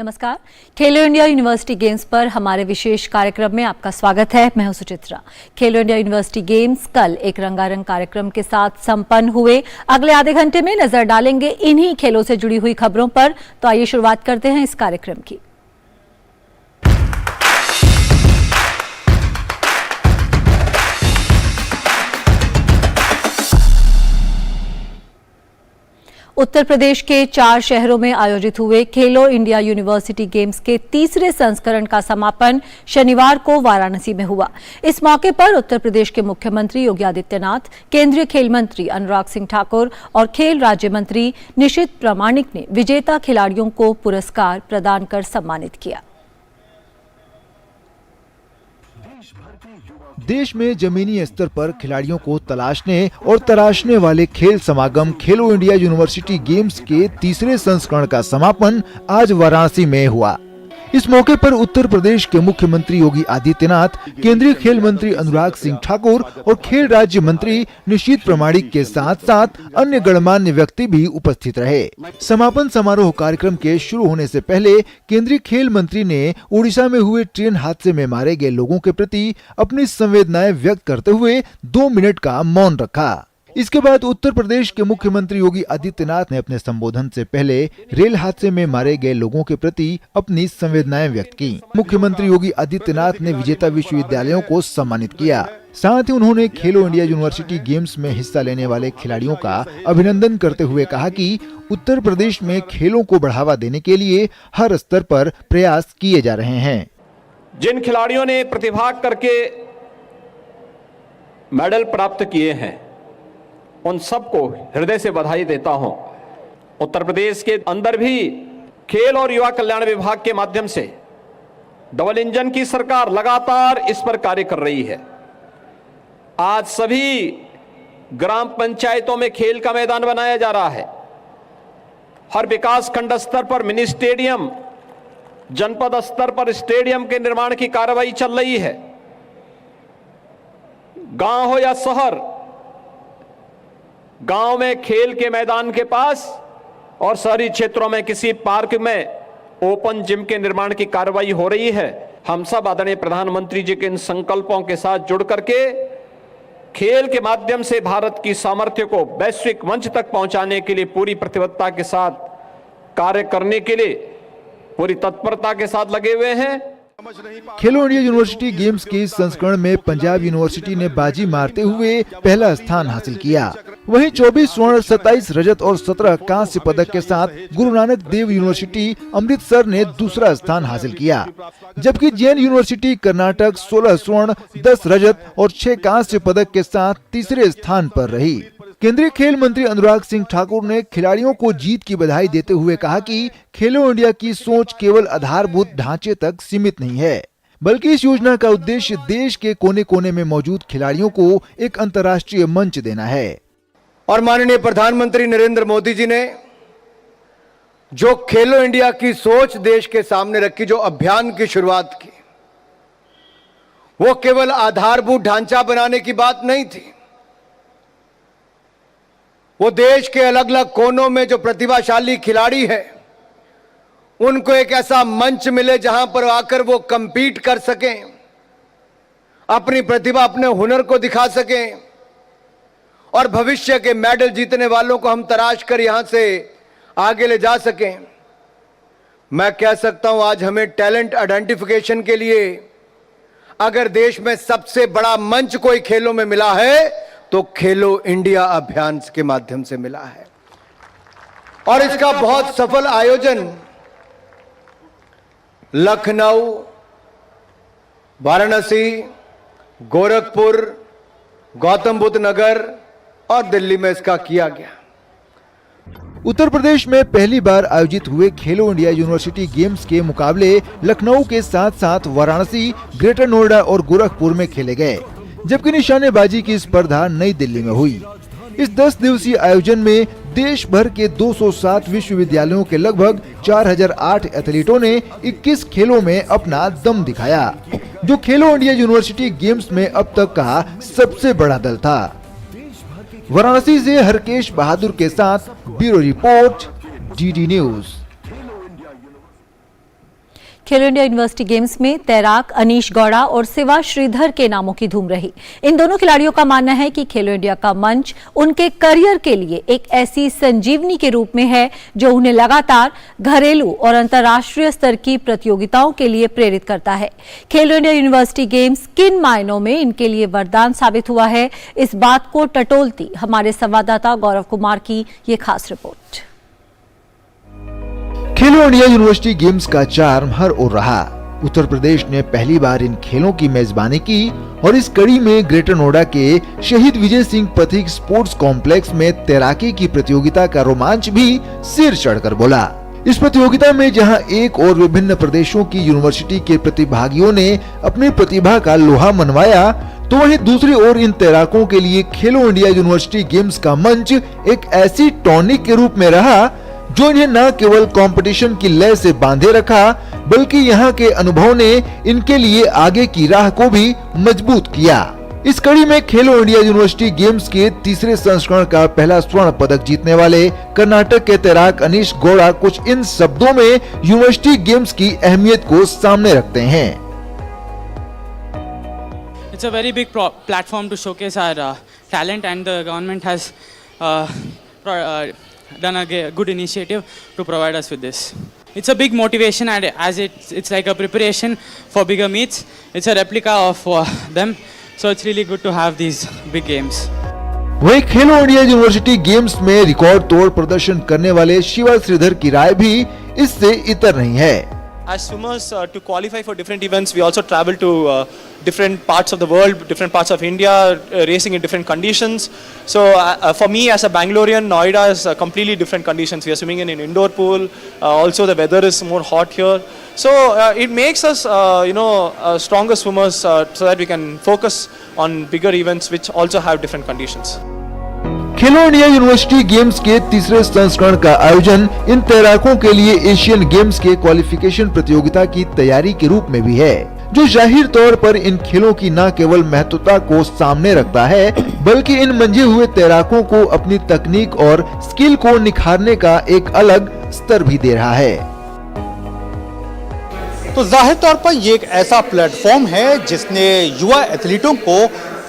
नमस्कार। खेलो India university games पर हमारे विशेष कार्यक्रम में आपका स्वागत है। मैं हूं सुचित्रा। खेलो इंडिया यूनिवर्सिटी गेम्स कल एक रंगारंग कार्यक्रम के साथ संपन्न हुए। अगले आधे घंटे में नजर डालेंगे इन्हीं खेलों से जुड़ी हुई खबरों पर। तो आइए शुरुआत करते हैं इस कार्यक्रम की। उत्तर प्रदेश के 4 शहरों में आयोजित हुए खेलो इंडिया यूनिवर्सिटी गेम्स के तीसरे संस्करण का समापन शनिवार को वाराणसी में हुआ। इस मौके पर उत्तर प्रदेश के मुख्यमंत्री योगी आदित्यनाथ, केंद्रीय खेल मंत्री अनुराग सिंह ठाकुर और खेल राज्य मंत्री निशित प्रामाणिक ने विजेता खिलाड़ियों को पुरस्कार प्रदान कर सम्मानित किया। देश में जमीनी स्तर पर खिलाड़ियों को तलाशने और तराशने वाले खेल समागम खेलो इंडिया यूनिवर्सिटी गेम्स के तीसरे संस्करण का समापन आज वाराणसी में हुआ। इस मौके पर उत्तर प्रदेश के मुख्यमंत्री योगी आदित्यनाथ, केंद्रीय खेल मंत्री अनुराग सिंह ठाकुर और खेल राज्य मंत्री निशित प्रामाणिक के साथ साथ अन्य गणमान्य व्यक्ति भी उपस्थित रहे। समापन समारोह कार्यक्रम के शुरू होने से पहले केंद्रीय खेल मंत्री ने उड़ीसा में हुए ट्रेन हादसे में मारे गए लोगों के प्रति अपनी संवेदनाएं व्यक्त करते हुए 2 मिनट का मौन रखा। इसके बाद उत्तर प्रदेश के मुख्यमंत्री योगी आदित्यनाथ ने अपने संबोधन से पहले रेल हादसे में मारे गए लोगों के प्रति अपनी संवेदनाएं व्यक्त की। मुख्यमंत्री योगी आदित्यनाथ ने विजेता विश्वविद्यालयों को सम्मानित किया। साथ ही उन्होंने खेलो इंडिया यूनिवर्सिटी गेम्स में हिस्सा लेने वाले खिलाड़ियों का अभिनंदन करते हुए कहा कि उत्तर प्रदेश में खेलों को बढ़ावा देने के लिए हर स्तर पर प्रयास किए जा रहे हैं। जिन खिलाड़ियों ने प्रतिभा करके मेडल प्राप्त किए हैं उन सबको हृदय से बधाई देता हूं। उत्तर प्रदेश के अंदर भी खेल और युवा कल्याण विभाग के माध्यम से डबल इंजन की सरकार लगातार इस पर कार्य कर रही है। आज सभी ग्राम पंचायतों में खेल का मैदान बनाया जा रहा है। हर विकास खंड स्तर पर मिनी स्टेडियम, जनपद स्तर पर स्टेडियम के निर्माण की कार्रवाई चल रही है। गांव हो या शहर, गांव में खेल के मैदान के पास और शहरी क्षेत्रों में किसी पार्क में ओपन जिम के निर्माण की कार्रवाई हो रही है। हम सब आदरणीय प्रधानमंत्री जी के इन संकल्पों के साथ जुड़ करके खेल के माध्यम से भारत की सामर्थ्य को वैश्विक मंच तक पहुंचाने के लिए पूरी प्रतिबद्धता के साथ कार्य करने के लिए पूरी तत्परता के साथ लगे हुए हैं। खेलो इंडिया यूनिवर्सिटी गेम्स के इस संस्करण में पंजाब यूनिवर्सिटी ने बाजी मारते हुए पहला स्थान हासिल किया। वहीं 24 स्वर्ण, 27 रजत और 17 कांस्य पदक के साथ गुरु नानक देव यूनिवर्सिटी अमृतसर ने दूसरा स्थान हासिल किया। जबकि जैन यूनिवर्सिटी कर्नाटक 16 स्वर्ण, 10 रजत और 6 कांस्य पदक के साथ तीसरे स्थान पर रही। केंद्रीय खेल मंत्री अनुराग सिंह ठाकुर ने खिलाड़ियों को जीत की बधाई देते हुए कहा कि खेलो इंडिया की सोच केवल आधारभूत ढांचे तक सीमित नहीं है, बल्कि इस योजना का उद्देश्य देश के कोने कोने में मौजूद खिलाड़ियों को एक अंतर्राष्ट्रीय मंच देना है। और माननीय प्रधानमंत्री नरेंद्र मोदी जी ने जो खेलो इंडिया की सोच देश के सामने रखी, जो अभियान की शुरुआत की, वो केवल आधारभूत ढांचा बनाने की बात नहीं थी। वो देश के अलग अलग कोनों में जो प्रतिभाशाली खिलाड़ी है उनको एक ऐसा मंच मिले जहां पर आकर वो compete कर सकें, अपनी प्रतिभा, अपने हुनर को दिखा सकें और भविष्य के मेडल जीतने वालों को हम तराश कर यहां से आगे ले जा सकें। मैं कह सकता हूं आज हमें टैलेंट आइडेंटिफिकेशन के लिए अगर देश में सबसे बड़ा मंच कोई खेलों में मिला है तो खेलो इंडिया अभियान के माध्यम से मिला है। और इसका बहुत सफल आयोजन लखनऊ, वाराणसी, गोरखपुर, गौतम बुद्ध नगर और दिल्ली में इसका किया गया। उत्तर प्रदेश में पहली बार आयोजित हुए खेलो इंडिया यूनिवर्सिटी गेम्स के मुकाबले लखनऊ के साथ साथ वाराणसी, ग्रेटर नोएडा और गोरखपुर में खेले गए, जबकि निशानेबाजी की स्पर्धा नई दिल्ली में हुई। इस 10 दिवसीय आयोजन में देश भर के 207 विश्वविद्यालयों के लगभग 4008 एथलीटों ने 21 खेलों में अपना दम दिखाया, जो खेलो इंडिया यूनिवर्सिटी गेम्स में अब तक का सबसे बड़ा दल था। वाराणसी से हरकेश बहादुर के साथ ब्यूरो रिपोर्ट, डीडी न्यूज। खेलो इंडिया यूनिवर्सिटी गेम्स में तैराक अनीश गौड़ा और शिवा श्रीधर के नामों की धूम रही। इन दोनों खिलाड़ियों का मानना है कि खेलो इंडिया का मंच उनके करियर के लिए एक ऐसी संजीवनी के रूप में है जो उन्हें लगातार घरेलू और अंतर्राष्ट्रीय स्तर की प्रतियोगिताओं के लिए प्रेरित करता है। खेलो इंडिया यूनिवर्सिटी गेम्स किन मायनों में इनके लिए वरदान साबित हुआ है, इस बात को टटोलती हमारे संवाददाता गौरव कुमार की ये खास रिपोर्ट। खेलो इंडिया यूनिवर्सिटी गेम्स का चार्म हर ओर रहा। उत्तर प्रदेश ने पहली बार इन खेलों की मेजबानी की और इस कड़ी में ग्रेटर नोएडा के शहीद विजय सिंह पथिक स्पोर्ट्स कॉम्प्लेक्स में तैराकी की प्रतियोगिता का रोमांच भी सिर चढ़कर बोला। इस प्रतियोगिता में जहां एक और विभिन्न प्रदेशों की यूनिवर्सिटी के प्रतिभागियों ने अपनी प्रतिभा का लोहा मनवाया, तो वहीं दूसरी ओर इन तैराकों के लिए खेलो इंडिया यूनिवर्सिटी गेम्स का मंच एक ऐसी टॉनिक के रूप में रहा जो इन्हें न केवल कंपटीशन की लय से बांधे रखा, बल्कि यहाँ के अनुभव ने इनके लिए आगे की राह को भी मजबूत किया। इस कड़ी में खेलो इंडिया यूनिवर्सिटी गेम्स के तीसरे संस्करण का पहला स्वर्ण पदक जीतने वाले कर्नाटक के तैराक अनीश गौड़ा कुछ इन शब्दों में यूनिवर्सिटी गेम्स की अहमियत को सामने रखते हैं। It's a very big platform to showcase our talent, and the government has done a good initiative to provide us with this. It's a big motivation, and as it's like a preparation for bigger meets. It's a replica of them, so it's really good to have these big games. वही खेलो India university games में record तोड़ प्रदर्शन करने वाले शिवा श्रीधर की राय भी इससे इतर नहीं है। As swimmers, to qualify for different events, we also travel to different parts of the world, different parts of India, racing in different conditions. So for me as a Bangalorean, Noida is completely different conditions. We are swimming in an indoor pool. Also the weather is more hot here. So it makes us, stronger swimmers so that we can focus on bigger events which also have different conditions. Khelo India university games के तीसरे संस्करण का आयोजन इन तैराकों के लिए Asian games के qualification प्रतियोगिता की तैयारी के रूप में भी है, जो जाहिर तौर पर इन खेलों की न केवल महत्वता को सामने रखता है, बल्कि इन मंझे हुए तैराकों को अपनी तकनीक और स्किल को निखारने का एक अलग स्तर भी दे रहा है। तो जाहिर तौर पर ये एक ऐसा प्लेटफॉर्म है जिसने युवा एथलीटों को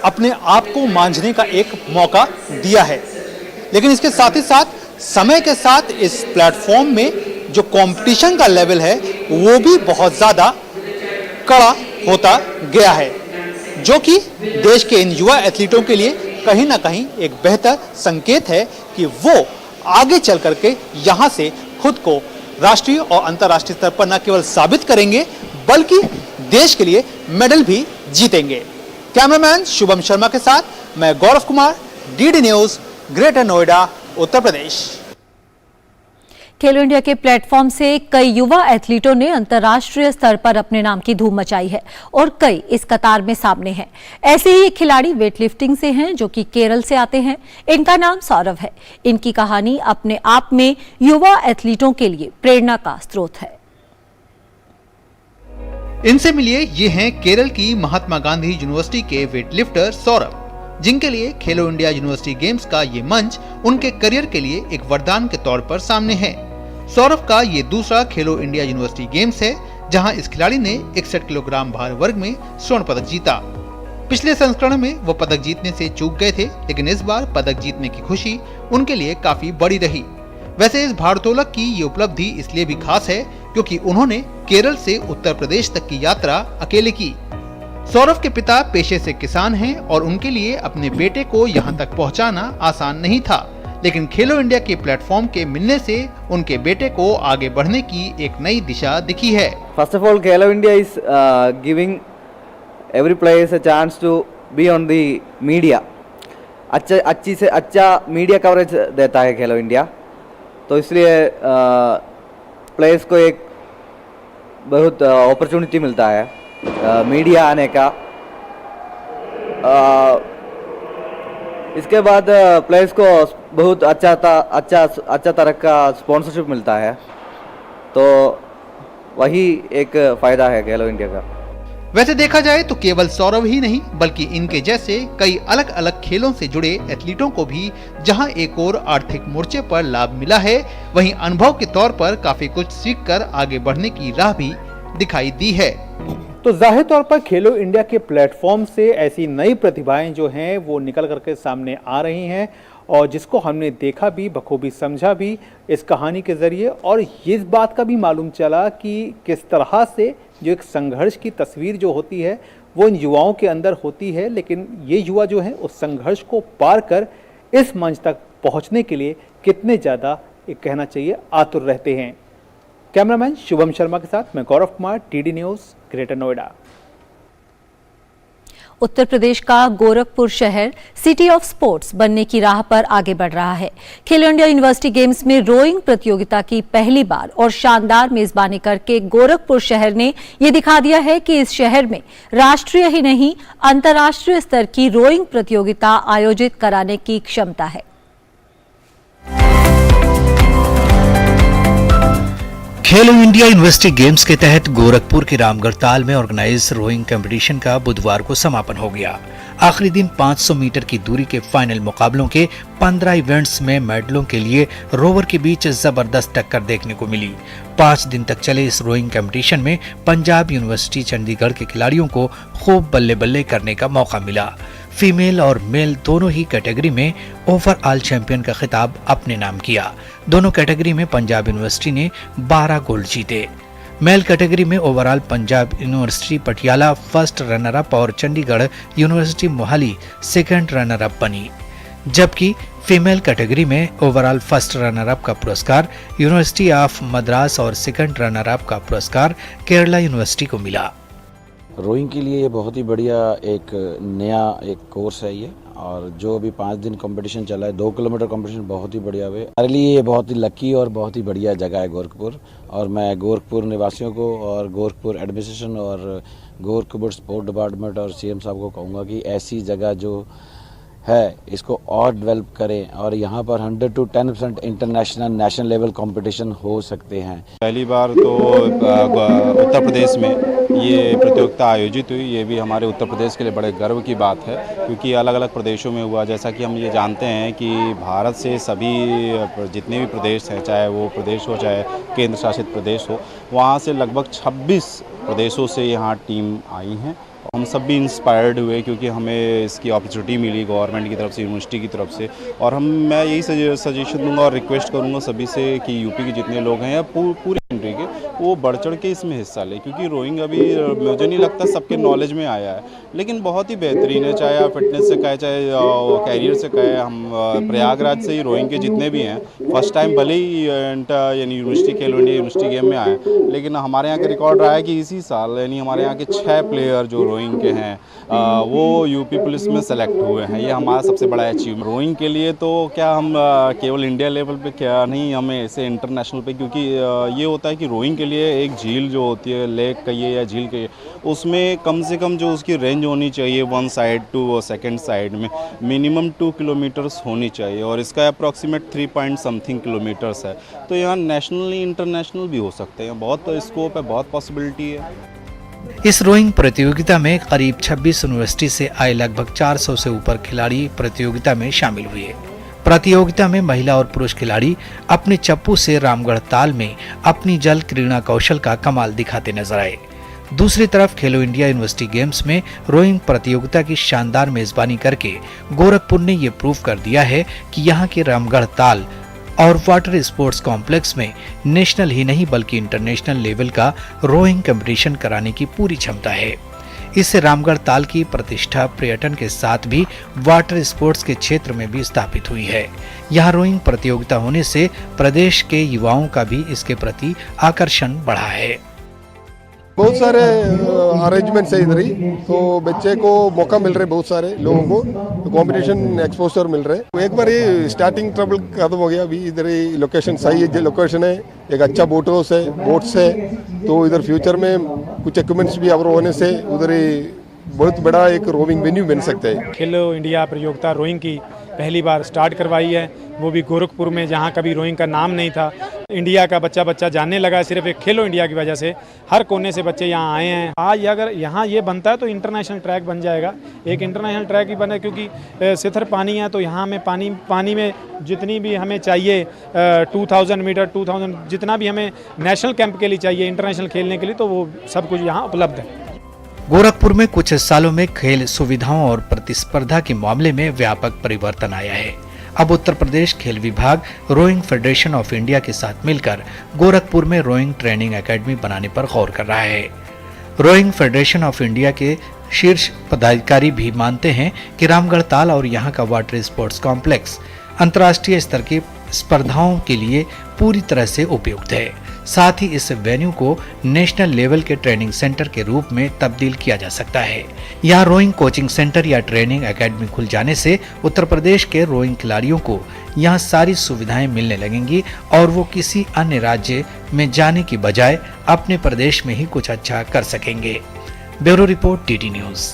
अपने आप को मांझने का एक मौका दिया है, लेकिन इसके साथ ही साथ समय के साथ इस प्लेटफॉर्म में जो कंपटीशन का लेवल है वो भी बहुत ज़्यादा कड़ा होता गया है, जो कि देश के इन युवा एथलीटों के लिए कहीं ना कहीं एक बेहतर संकेत है कि वो आगे चल करके यहाँ से खुद को राष्ट्रीय और अंतर्राष्ट्रीय स्तर पर न केवल साबित करेंगे बल्कि देश के लिए मेडल भी जीतेंगे। कैमरामैन शुभम शर्मा के साथ मैं Gaurav Kumar, DD news, greater Noida, Uttar Pradesh. Khelo India के प्लेटफॉर्म से कई युवा एथलीटों ने अंतर्राष्ट्रीय स्तर पर अपने नाम की धूम मचाई है और कई इस कतार में सामने हैं। ऐसे ही एक खिलाड़ी वेटलिफ्टिंग से हैं जो कि केरल से आते हैं। इनका नाम सौरभ है। इनकी कहानी अपने आप में युवा एथलीटों के लिए प्रेरणा का स्रोत है। इनसे मिलिए, ये हैं केरल की महात्मा गांधी यूनिवर्सिटी के वेटलिफ्टर सौरभ, जिनके लिए खेलो इंडिया यूनिवर्सिटी गेम्स का ये मंच उनके करियर के लिए एक वरदान के तौर पर सामने है। सौरभ का ये दूसरा खेलो इंडिया यूनिवर्सिटी गेम्स है, जहां इस खिलाड़ी ने 61 किलोग्राम भार वर्ग में स्वर्ण पदक जीता। पिछले संस्करण में वो पदक जीतने से चूक गए थे, लेकिन इस बार पदक जीतने की खुशी उनके लिए काफी बड़ी रही। वैसे इस भारोत्तोलक की ये उपलब्धि इसलिए भी खास है क्योंकि उन्होंने केरल से उत्तर प्रदेश तक की यात्रा अकेले की। सौरभ के पिता पेशे से किसान हैं और उनके लिए अपने बेटे को यहाँ तक पहुँचाना आसान नहीं था, लेकिन खेलो इंडिया के प्लेटफॉर्म के मिलने से उनके बेटे को आगे बढ़ने की एक नई दिशा दिखी है। First of all, Khelo India is giving every players a chance to be on the media. अच्छी से अच्छा मीडिया कवरेज देता है खेलो इंडिया, तो इसलिए प्लेयर्स को एक बहुत अपॉर्चुनिटी मिलता है मीडिया आने का। इसके बाद प्लेयर्स को बहुत अच्छा तरह का स्पॉन्सरशिप मिलता है, तो वही एक फ़ायदा है खेलो इंडिया का। वैसे देखा जाए तो केवल सौरभ ही नहीं बल्कि इनके जैसे कई अलग अलग खेलों से जुड़े एथलीटों को भी जहां एक और आर्थिक मोर्चे पर लाभ मिला है, वहीं अनुभव के तौर पर काफी कुछ सीखकर आगे बढ़ने की राह भी दिखाई दी है। तो जाहिर तौर पर खेलो इंडिया के प्लेटफॉर्म से ऐसी नई प्रतिभाएं जो हैं वो निकल करके सामने आ रही हैं और जिसको हमने देखा भी, बखूबी समझा भी इस कहानी के ज़रिए, और इस बात का भी मालूम चला कि किस तरह से जो एक संघर्ष की तस्वीर जो होती है वो इन युवाओं के अंदर होती है, लेकिन ये युवा जो है उस संघर्ष को पार कर इस मंच तक पहुंचने के लिए कितने ज़्यादा, एक कहना चाहिए, आतुर रहते हैं। कैमरामैन शुभम शर्मा के साथ मैं Gaurav Kumar, DD news, greater Noida. Uttar Pradesh का गोरखपुर शहर सिटी ऑफ स्पोर्ट्स बनने की राह पर आगे बढ़ रहा है। खेलो इंडिया यूनिवर्सिटी गेम्स में रोइंग प्रतियोगिता की पहली बार और शानदार मेजबानी करके गोरखपुर शहर ने ये दिखा दिया है कि इस शहर में राष्ट्रीय ही नहीं अंतर्राष्ट्रीय स्तर की रोइंग प्रतियोगिता आयोजित कराने की क्षमता है। खेलो इंडिया यूनिवर्सिटी गेम्स के तहत गोरखपुर के रामगढ़ ताल में ऑर्गेनाइज रोइंग कंपटीशन का बुधवार को समापन हो गया। आखिरी दिन 500 मीटर की दूरी के फाइनल मुकाबलों के 15 इवेंट्स में मेडलों के लिए रोवर के बीच जबरदस्त टक्कर देखने को मिली। 5 दिन तक चले इस रोइंग कंपटीशन में पंजाब यूनिवर्सिटी चंडीगढ़ के खिलाड़ियों को खूब बल्ले बल्ले करने का मौका मिला। फीमेल और मेल दोनों ही कैटेगरी में ओवरऑल चैंपियन का खिताब अपने नाम किया। दोनों कैटेगरी में पंजाब यूनिवर्सिटी ने 12 गोल्ड जीते। मेल कैटेगरी में overall Punjab university Patiala first runner up और Chandigarh university Mohali second runner up बनी, जबकि फीमेल कैटेगरी में ओवरऑल फर्स्ट रनर अप का पुरस्कार यूनिवर्सिटी ऑफ मद्रास और सेकंड रनर अप का पुरस्कार केरला यूनिवर्सिटी को मिला। रोइंग के लिए ये बहुत ही बढ़िया एक नया एक कोर्स है ये, और जो अभी 5 दिन कंपटीशन चला है, 2 किलोमीटर कंपटीशन बहुत ही बढ़िया है। हमारे लिए ये बहुत ही लकी और बहुत ही बढ़िया जगह है गोरखपुर, और मैं गोरखपुर निवासियों को और गोरखपुर एडमिनिस्ट्रेशन और गोरखपुर स्पोर्ट डिपार्टमेंट और सीएम साहब को कहूँगा कि ऐसी जगह जो है इसको और डेवलप करें, और यहाँ पर 100 to 10% international national level competition हो सकते हैं। पहली बार तो उत्तर प्रदेश में ये प्रतियोगिता आयोजित हुई, ये भी हमारे उत्तर प्रदेश के लिए बड़े गर्व की बात है, क्योंकि अलग अलग प्रदेशों में हुआ। जैसा कि हम ये जानते हैं कि भारत से सभी जितने भी प्रदेश हैं, चाहे वो प्रदेश हो चाहे केंद्र शासित प्रदेश हो, वहाँ से लगभग 26 प्रदेशों से यहाँ टीम आई हैं। हम सब भी इंस्पायर्ड हुए क्योंकि हमें इसकी अपॉर्चुनिटी मिली गवर्नमेंट की तरफ से, यूनिवर्सिटी की तरफ से, और मैं यही सजेशन दूंगा और रिक्वेस्ट करूंगा सभी से कि यूपी के जितने लोग हैं या पूरी कंट्री के, वो बढ़ चढ़ के इसमें हिस्सा ले, क्योंकि रोइंग अभी मुझे नहीं लगता सबके नॉलेज में आया है, लेकिन बहुत ही बेहतरीन है। चाहे आप फिटनेस से कहे, चाहे कैरियर से कहे, हम प्रयागराज से ही रोइंग के जितने भी हैं फर्स्ट टाइम भले ही यानी यूनिवर्सिटी खेलो इंडिया यूनिवर्सिटी गेम में आए, लेकिन हमारे यहाँ का रिकॉर्ड रहा है कि इसी साल यानी हमारे यहाँ के 6 प्लेयर जो रोइंग के हैं वो यूपी पुलिस में सेलेक्ट हुए हैं। ये हमारा सबसे बड़ा अचीवमेंट। रोइंग के लिए तो क्या हम केवल इंडिया लेवल पे क्या नहीं, हमें ऐसे इंटरनेशनल पे, क्योंकि ये होता है कि रोइंग के लिए एक झील जो होती है, लेक कहिए या झील कहिए, उसमें कम से कम जो उसकी रेंज होनी चाहिए 1 साइड टू सेकेंड साइड में मिनिमम 2 किलोमीटर्स होनी चाहिए, और इसका अप्रॉक्सीमेट 3 पॉइंट समथिंग किलोमीटर्स है। तो यहाँ नेशनली इंटरनेशनल भी हो सकते हैं, बहुत स्कोप है, बहुत पॉसिबिलिटी है। इस रोइंग प्रतियोगिता में करीब 26 यूनिवर्सिटी से आए लगभग 400 से ऊपर खिलाड़ी प्रतियोगिता में शामिल हुए। प्रतियोगिता में महिला और पुरुष खिलाड़ी अपने चप्पू से रामगढ़ ताल में अपनी जल क्रीड़ा कौशल का कमाल दिखाते नजर आए। दूसरी तरफ खेलो इंडिया यूनिवर्सिटी गेम्स में रोइंग प्रतियोगिता की शानदार मेजबानी करके गोरखपुर ने ये प्रूव कर दिया है कि यहाँ के रामगढ़ ताल और वाटर स्पोर्ट्स कॉम्प्लेक्स में नेशनल ही नहीं बल्कि इंटरनेशनल लेवल का रोइंग कंपटीशन कराने की पूरी क्षमता है। इससे रामगढ़ ताल की प्रतिष्ठा पर्यटन के साथ भी वाटर स्पोर्ट्स के क्षेत्र में भी स्थापित हुई है। यहाँ रोइंग प्रतियोगिता होने से प्रदेश के युवाओं का भी इसके प्रति आकर्षण बढ़ा है। बहुत सारे अरेंजमेंट्स है इधर ही, तो बच्चे को मौका मिल रहे, बहुत सारे लोगों को कंपटीशन एक्सपोजर मिल रहे। एक बार ये स्टार्टिंग ट्रबल खत्म हो गया, अभी इधर ही लोकेशन सही है, लोकेशन है, एक अच्छा बोट हाउस है, बोट्स है, तो इधर फ्यूचर में कुछ इक्विपमेंट्स भी और होने से उधर ही बहुत बड़ा एक रोइंग वेन्यू बन सकता है। खेलो इंडिया प्रतियोगिता रोइंग की पहली बार स्टार्ट करवाई है, वो भी गोरखपुर में, जहाँ कभी रोइंग का नाम नहीं था। इंडिया का बच्चा जानने लगा सिर्फ एक खेलो इंडिया की वजह से। हर कोने से बच्चे यहाँ आए हैं। आज अगर यहाँ ये बनता है तो इंटरनेशनल ट्रैक बन जाएगा। एक इंटरनेशनल ट्रैक ही बने, क्योंकि सिथर पानी है तो यहाँ में पानी में जितनी भी हमें चाहिए 2000 मीटर 2000 जितना भी हमें नेशनल कैंप के लिए चाहिए, इंटरनेशनल खेलने के लिए, तो वो सब कुछ यहाँ उपलब्ध है। गोरखपुर में कुछ सालों में खेल सुविधाओं और प्रतिस्पर्धा के मामले में व्यापक परिवर्तन आया है। अब उत्तर प्रदेश खेल विभाग रोइंग फेडरेशन ऑफ इंडिया के साथ मिलकर गोरखपुर में रोइंग ट्रेनिंग एकेडमी बनाने पर गौर कर रहा है। रोइंग फेडरेशन ऑफ इंडिया के शीर्ष पदाधिकारी भी मानते हैं कि रामगढ़ ताल और यहाँ का वाटर स्पोर्ट्स कॉम्प्लेक्स अंतर्राष्ट्रीय स्तर की स्पर्धाओं के लिए पूरी तरह से उपयुक्त है। साथ ही इस वेन्यू को नेशनल लेवल के ट्रेनिंग सेंटर के रूप में तब्दील किया जा सकता है। यहाँ रोइंग कोचिंग सेंटर या ट्रेनिंग एकेडमी खुल जाने से उत्तर प्रदेश के रोइंग खिलाड़ियों को यहाँ सारी सुविधाएं मिलने लगेंगी और वो किसी अन्य राज्य में जाने की बजाय अपने प्रदेश में ही कुछ अच्छा कर सकेंगे। Bureau report TT news.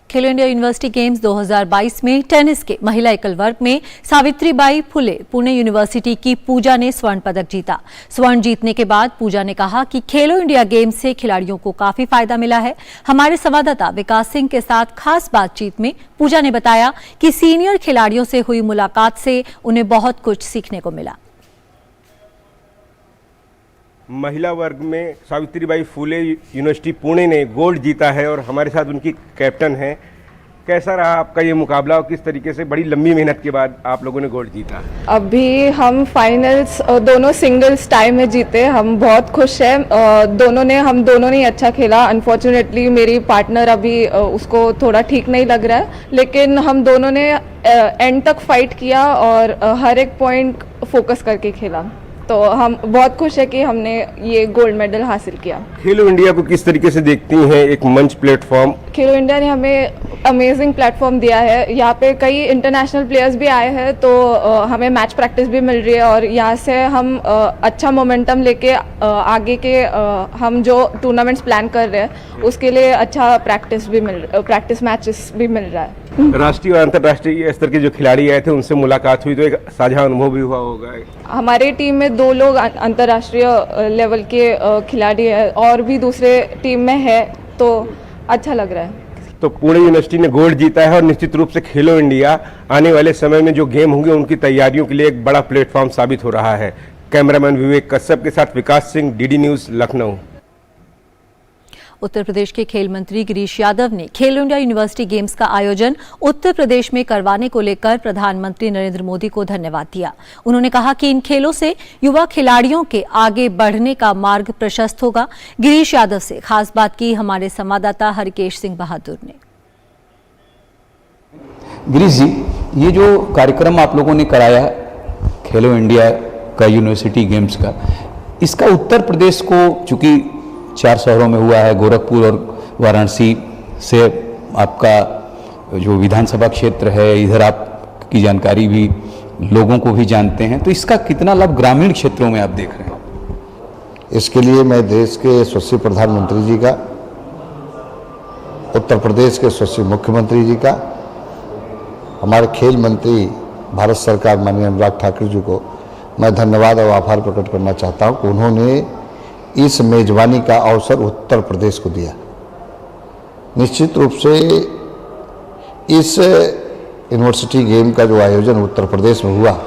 खेलो इंडिया यूनिवर्सिटी गेम्स 2022 में टेनिस के महिला एकल वर्ग में सावित्रीबाई फुले पुणे यूनिवर्सिटी की पूजा ने स्वर्ण पदक जीता। स्वर्ण जीतने के बाद पूजा ने कहा कि खेलो इंडिया गेम्स से खिलाड़ियों को काफी फायदा मिला है। हमारे संवाददाता विकास सिंह के साथ खास बातचीत में पूजा ने बताया कि सीनियर खिलाड़ियों से हुई मुलाकात से उन्हें बहुत कुछ सीखने को मिला। महिला वर्ग में सावित्रीबाई फुले यूनिवर्सिटी पुणे ने गोल्ड जीता है और हमारे साथ उनकी कैप्टन है। कैसा रहा आपका ये मुकाबला और किस तरीके से बड़ी लंबी मेहनत के बाद आप लोगों ने गोल्ड जीता? अभी हम फाइनल्स दोनों सिंगल्स टाइम में जीते, हम बहुत खुश हैं। हम दोनों ने अच्छा खेला। अनफॉर्चुनेटली मेरी पार्टनर अभी उसको थोड़ा ठीक नहीं लग रहा है, लेकिन हम दोनों ने एंड तक फाइट किया और हर एक पॉइंट फोकस करके खेला। तो हम बहुत खुश है कि हमने ये गोल्ड मेडल हासिल किया। खेलो इंडिया को किस तरीके से देखती हैं एक मंच प्लेटफॉर्म? खेलो इंडिया ने हमें अमेजिंग प्लेटफॉर्म दिया है। यहाँ पे कई इंटरनेशनल प्लेयर्स भी आए हैं, तो हमें मैच प्रैक्टिस भी मिल रही है और यहाँ से हम अच्छा मोमेंटम लेके आगे के हम जो टूर्नामेंट्स प्लान कर रहे हैं उसके लिए अच्छा प्रैक्टिस मैचेस भी मिल रहा है। राष्ट्रीय और अंतर्राष्ट्रीय स्तर के जो खिलाड़ी आए थे उनसे मुलाकात हुई तो एक साझा अनुभव भी हुआ होगा। हमारे टीम में 2 लोग अंतर्राष्ट्रीय लेवल के खिलाड़ी हैं और भी दूसरे टीम में है, तो अच्छा लग रहा है। तो पुणे यूनिवर्सिटी ने गोल्ड जीता है और निश्चित रूप से खेलो इंडिया आने वाले समय में जो गेम होंगे उनकी तैयारियों के लिए एक बड़ा प्लेटफॉर्म साबित हो रहा है। कैमरामैन विवेक कश्यप के साथ विकास सिंह, डीडी न्यूज, लखनऊ। उत्तर प्रदेश के खेल मंत्री गिरीश यादव ने खेलो इंडिया यूनिवर्सिटी गेम्स का आयोजन उत्तर प्रदेश में करवाने को लेकर प्रधानमंत्री नरेंद्र मोदी को धन्यवाद दिया। उन्होंने कहा कि इन खेलों से युवा खिलाड़ियों के आगे बढ़ने का मार्ग प्रशस्त होगा। गिरीश यादव से खास बात की हमारे संवाददाता हरिकेश सिंह बहादुर ने। गिरीश जी, ये जो कार्यक्रम आप लोगों ने कराया खेलो इंडिया का यूनिवर्सिटी गेम्स का, इसका उत्तर प्रदेश को, चूंकि 4 शहरों में हुआ है, गोरखपुर और वाराणसी से आपका जो विधानसभा क्षेत्र है, इधर आपकी जानकारी भी लोगों को भी जानते हैं, तो इसका कितना लाभ ग्रामीण क्षेत्रों में आप देख रहे हैं? इसके लिए मैं देश के यशस्वी प्रधानमंत्री जी का, उत्तर प्रदेश के यशस्वी मुख्यमंत्री जी का, हमारे खेल मंत्री भारत सरकार माननीय अनुराग ठाकुर जी को मैं धन्यवाद और आभार प्रकट करना चाहता हूं कि उन्होंने इस मेजबानी का अवसर उत्तर प्रदेश को दिया। निश्चित रूप से इस यूनिवर्सिटी गेम का जो आयोजन उत्तर प्रदेश में हुआ,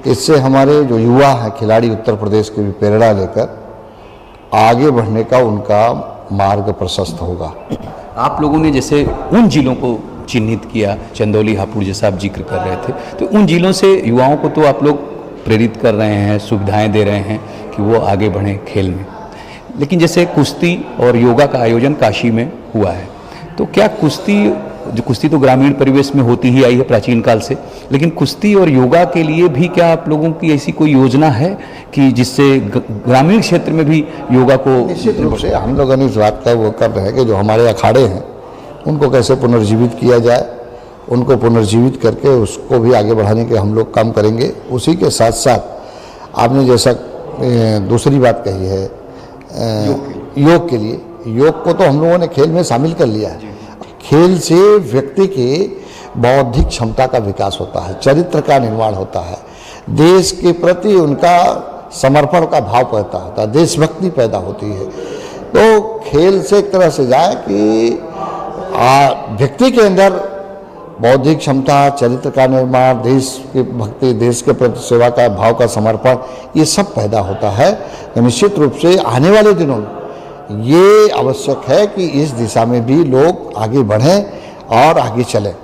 इससे हमारे जो युवा हैं खिलाड़ी उत्तर प्रदेश की भी प्रेरणा लेकर आगे बढ़ने का उनका मार्ग प्रशस्त होगा। आप लोगों ने जैसे उन जिलों को चिन्हित किया, चंदौली, हापुड़ जैसा आप जिक्र कर रहे थे, तो उन जिलों से युवाओं को तो आप लोग प्रेरित कर रहे हैं, सुविधाएं दे रहे हैं कि वो आगे बढ़ें खेल में। लेकिन जैसे कुश्ती और योगा का आयोजन काशी में हुआ है, तो क्या कुश्ती तो ग्रामीण परिवेश में होती ही आई है प्राचीन काल से, लेकिन कुश्ती और योगा के लिए भी क्या आप लोगों की ऐसी कोई योजना है कि जिससे ग्रामीण क्षेत्र में भी योगा को? निश्चित रूप से हम लोगों ने इस बात का वो कर रहे हैं कि जो हमारे अखाड़े हैं उनको कैसे पुनर्जीवित किया जाए, उनको पुनर्जीवित करके उसको भी आगे बढ़ाने के हम लोग काम करेंगे। उसी के साथ साथ आपने जैसा दूसरी बात कही है योग के लिए, योग को तो हम लोगों ने खेल में शामिल कर लिया है। खेल से व्यक्ति के बौद्धिक क्षमता का विकास होता है, चरित्र का निर्माण होता है, देश के प्रति उनका समर्पण का भाव पैदा होता है, देशभक्ति पैदा होती है। तो खेल से एक तरह से जाए कि व्यक्ति के अंदर बौद्धिक क्षमता, चरित्र का निर्माण, देश की भक्ति, देश के प्रति सेवा का भाव का समर्पण, ये सब पैदा होता है। तो निश्चित रूप से आने वाले दिनों में ये आवश्यक है कि इस दिशा में भी लोग आगे बढ़ें और आगे चलें।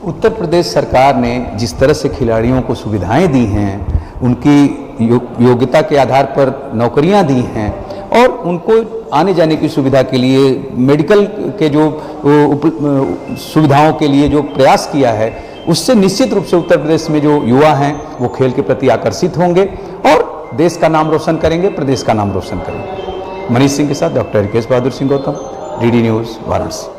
उत्तर प्रदेश सरकार ने जिस तरह से खिलाड़ियों को सुविधाएं दी हैं, उनकी योग्यता के आधार पर नौकरियां दी हैं और उनको आने जाने की सुविधा के लिए मेडिकल के जो सुविधाओं के लिए जो प्रयास किया है, उससे निश्चित रूप से उत्तर प्रदेश में जो युवा हैं वो खेल के प्रति आकर्षित होंगे और देश का नाम रोशन करेंगे, प्रदेश का नाम रोशन करेंगे। मनीष सिंह के साथ doctor Rikesh Bahadur Singh Gautam, DD news, Varanasi.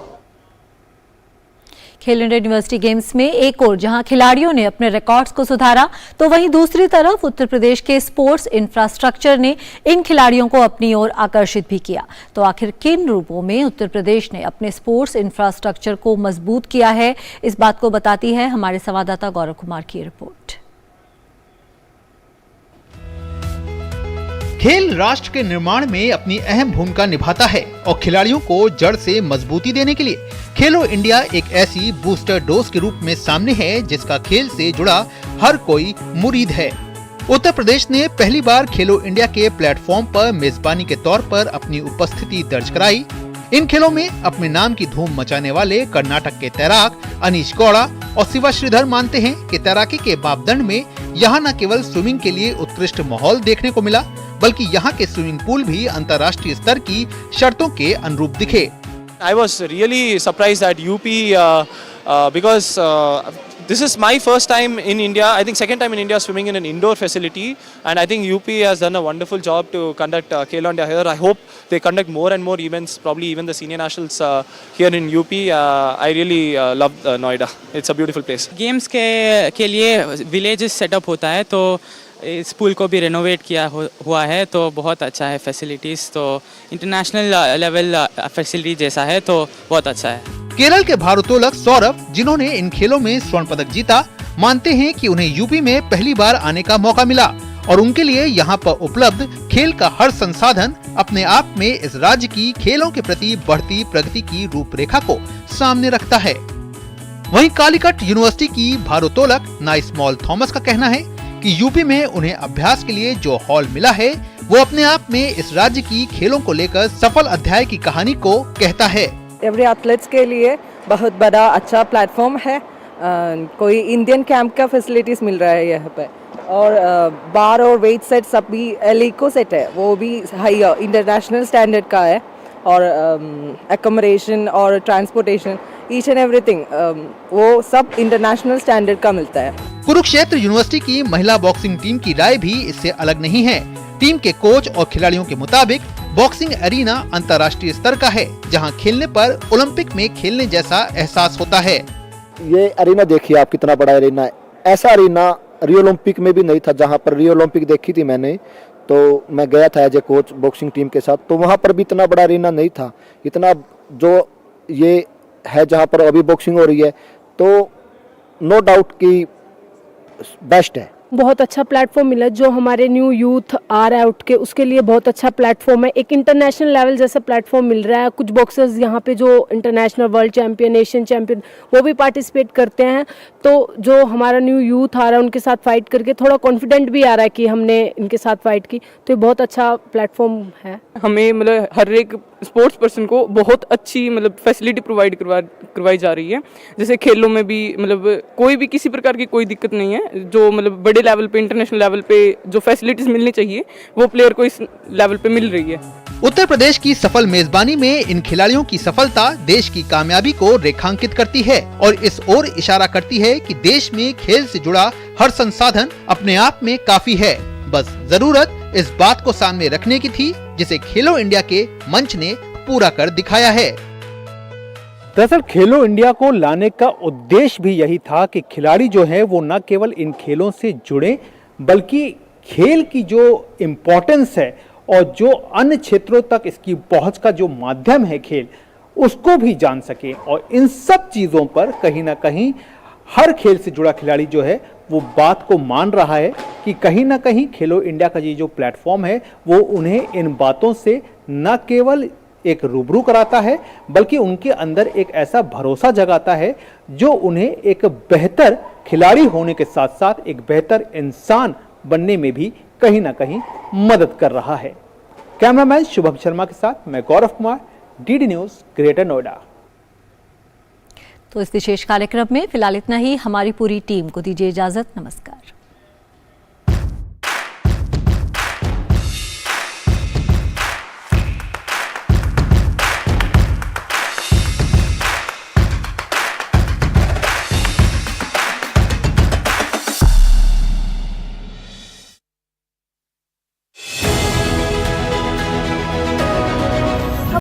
खेलो इंडिया यूनिवर्सिटी गेम्स में एक और जहां खिलाड़ियों ने अपने रिकॉर्ड्स को सुधारा, तो वहीं दूसरी तरफ उत्तर प्रदेश के स्पोर्ट्स इंफ्रास्ट्रक्चर ने इन खिलाड़ियों को अपनी ओर आकर्षित भी किया। तो आखिर किन रूपों में उत्तर प्रदेश ने अपने स्पोर्ट्स इंफ्रास्ट्रक्चर को मजबूत किया है, इस बात को बताती है हमारे संवाददाता गौरव कुमार की रिपोर्ट। खेल राष्ट्र के निर्माण में अपनी अहम भूमिका निभाता है और खिलाड़ियों को जड़ से मजबूती देने के लिए खेलो इंडिया एक ऐसी बूस्टर डोज के रूप में सामने है जिसका खेल से जुड़ा हर कोई मुरीद है। उत्तर प्रदेश ने पहली बार खेलो इंडिया के प्लेटफॉर्म पर मेजबानी के तौर पर अपनी उपस्थिति दर्ज कराई। इन खेलों में अपने नाम की धूम मचाने वाले कर्नाटक के तैराक अनीश गौड़ा और शिवा श्रीधर मानते हैं कि तैराकी के मापदंड में यहाँ न केवल स्विमिंग के लिए उत्कृष्ट माहौल देखने को मिला, बल्कि यहाँ के स्विमिंग पूल भी अंतर्राष्ट्रीय स्तर की शर्तों के अनुरूप दिखे। I was really surprised at UP because this is my first time in India, I think second time in India swimming in an indoor facility, and I think UP has done a wonderful job to conduct Khelo India here. I hope they conduct more and more events, probably even the senior nationals here in UP. I really love Noida. It's a beautiful place. Games के लिए villages setup होता है, तो इस पुल को भी renovate किया हुआ है, तो बहुत अच्छा है फैसिलिटीज़, तो इंटरनेशनल लेवल फैसिलिटी जैसा है, तो बहुत अच्छा है। केरल के भारोत्तोलक सौरभ, जिन्होंने इन खेलों में स्वर्ण पदक जीता, मानते हैं कि उन्हें यूपी में पहली बार आने का मौका मिला और उनके लिए यहाँ पर उपलब्ध खेल का हर संसाधन अपने आप में इस राज्य की खेलों के प्रति बढ़ती प्रगति की रूपरेखा को सामने रखता है। वहीं कालीकट यूनिवर्सिटी की भारोत्तोलक नाइस्मॉल थॉमस का कहना है कि यूपी में उन्हें अभ्यास के लिए जो हॉल मिला है वो अपने आप में इस राज्य की खेलों को लेकर सफल अध्याय की कहानी को कहता है। एवरी एथलीट्स के लिए बहुत बड़ा अच्छा प्लेटफॉर्म है। कोई इंडियन कैंप का फैसिलिटीज मिल रहा है यहाँ पे, और बार और वेट सेट सब भी एलिको सेट है, वो भी हाई इंटरनेशनल स्टैंडर्ड का है, और एकोमोडेशन और ट्रांसपोर्टेशन ईच एंड एवरीथिंग वो सब इंटरनेशनल स्टैंडर्ड का मिलता है। कुरुक्षेत्र यूनिवर्सिटी की महिला बॉक्सिंग टीम की राय भी इससे अलग नहीं है। टीम के कोच और खिलाड़ियों के मुताबिक बॉक्सिंग एरिना अंतर्राष्ट्रीय स्तर का है, जहां खेलने पर ओलंपिक में खेलने जैसा एहसास होता है। ये एरिना देखिए आप, कितना बड़ा एरिना है। ऐसा एरिना रियो ओलंपिक में भी नहीं था। जहां पर रियो ओलंपिक देखी थी मैंने, तो मैं गया था as a coach boxing team के साथ, तो वहां पर भी इतना बड़ा एरिना नहीं था। इतना जो ये है जहां पर अभी बॉक्सिंग हो रही है, तो नो डाउट कि बेस्ट है। बहुत अच्छा प्लेटफॉर्म मिला जो हमारे न्यू यूथ आ रहा है उठ के, उसके लिए बहुत अच्छा प्लेटफॉर्म है। एक इंटरनेशनल लेवल जैसा प्लेटफॉर्म मिल रहा है। कुछ बॉक्सर्स यहाँ पे जो international world champion, Asian champion, वो भी पार्टिसिपेट करते हैं। तो जो हमारा न्यू यूथ आ रहा है उनके साथ फाइट करके थोड़ा कॉन्फिडेंट भी आ रहा है कि हमने इनके साथ फाइट की, तो ये बहुत अच्छा प्लेटफॉर्म है। हमें मतलब हर एक स्पोर्ट्स पर्सन को बहुत अच्छी मतलब फैसिलिटी प्रोवाइड करवाई जा रही है। जैसे खेलों में भी मतलब कोई भी किसी प्रकार की कोई दिक्कत नहीं है। जो मतलब बड़े लेवल पे, इंटरनेशनल लेवल पे जो फैसिलिटीज मिलनी चाहिए वो प्लेयर को इस लेवल पे मिल रही है। उत्तर प्रदेश की सफल मेजबानी में इन खिलाड़ियों की सफलता देश की कामयाबी को रेखांकित करती है और इस ओर इशारा करती है कि देश में खेल से जुड़ा हर संसाधन अपने आप में काफी है। बस जरूरत इस बात को सामने रखने की थी जिसे खेलो इंडिया के मंच ने पूरा कर दिखाया है। दरअसल खेलो इंडिया को लाने का उद्देश्य भी यही था कि खिलाड़ी जो है वो न केवल इन खेलों से जुड़े, बल्कि खेल की जो इम्पोर्टेंस है और जो अन्य क्षेत्रों तक इसकी पहुंच का जो माध्यम है खेल, उसको भी जान सकें। और इन सब चीज़ों पर कहीं ना कहीं हर खेल से जुड़ा खिलाड़ी जो है वो बात को मान रहा है कि कहीं ना कहीं खेलो इंडिया का ये जो प्लेटफॉर्म है वो उन्हें इन बातों से न केवल एक रूबरू कराता है बल्कि उनके अंदर एक ऐसा भरोसा जगाता है जो उन्हें एक बेहतर खिलाड़ी होने के साथ साथ एक बेहतर इंसान बनने में भी कहीं ना कहीं मदद कर रहा है। कैमरामैन शुभम शर्मा के साथ मैं Gaurav Kumar, DD news, greater Noida. तो इस विशेष कार्यक्रम में फिलहाल इतना ही। हमारी पूरी टीम को दीजिए इजाजत। नमस्कार।